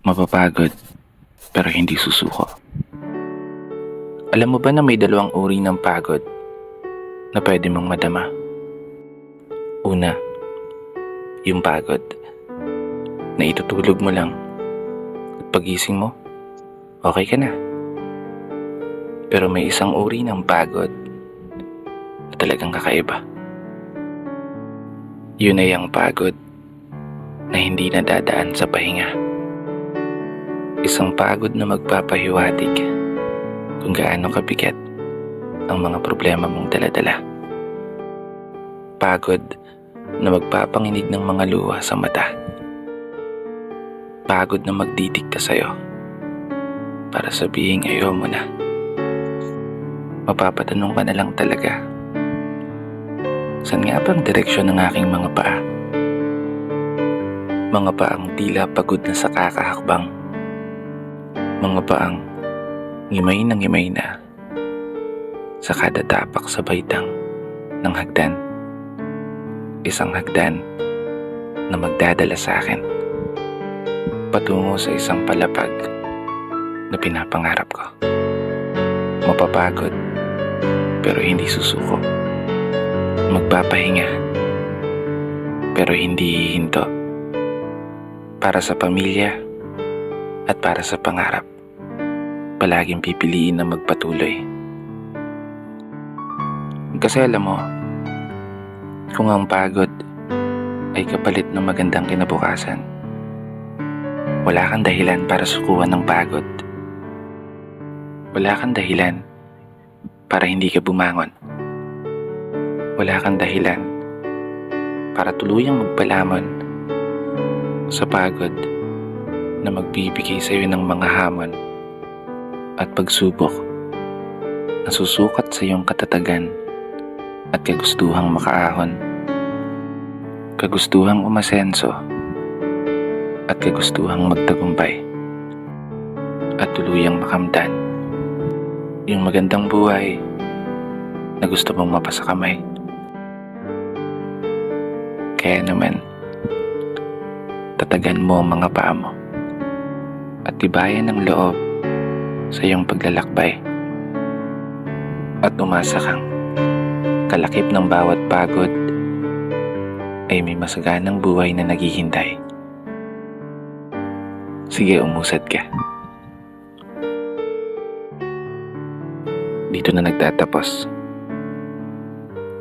Mapapagod, pero hindi susuko. Alam mo ba na may dalawang uri ng pagod na pwede mong madama? Una, yung pagod na itutulog mo lang at pagising mo, okay ka na. Pero may isang uri ng pagod na talagang kakaiba. Yun ay ang pagod na hindi nadadaan sa pahinga. Isang pagod na magpapahiwatig kung gaano kabigat ang mga problema mong daladala. Pagod na magpapanginig ng mga luha sa mata. Pagod na magdidikta sa'yo para sabihin ayaw mo na. Mapapatanong ka na lang talaga, saan nga ba ang direksyon ng aking mga paa? Mga paang tila pagod na sa kakahakbang. Mga paang ngimay na sa kada tapak sa baitang ng hagdan. Isang hagdan na magdadala sa akin patungo sa isang palapag na pinapangarap ko. Mapapagod pero hindi susuko. Magpapahinga pero hindi hihinto. Para sa pamilya at para sa pangarap, palaging pipiliin na magpatuloy. Kasi alam mo, kung ang pagod ay kapalit ng magandang kinabukasan, wala kang dahilan para sukuan ng pagod. Wala kang dahilan para hindi ka bumangon. Wala kang dahilan para tuluyang magpalamon sa pagod na magbibigay sa iyo ng mga hamon at pagsubok na susukat sa iyong katatagan at kagustuhang makaahon, kagustuhang umasenso at kagustuhang magtagumpay at tuluyang makamtan yung magandang buhay na gusto mong mapasakamay. Kaya naman, tatagan mo ang mga paa mo at tibayan ng loob sa iyong paglalakbay at umasa kang kalakip ng bawat pagod ay may masaganang buhay na naghihintay. Sige, umusad ka. Dito na nagtatapos.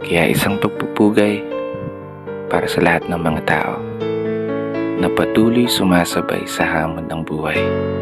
Kaya isang pagpupugay para sa lahat ng mga tao na patuloy sumasabay sa hamon ng buhay.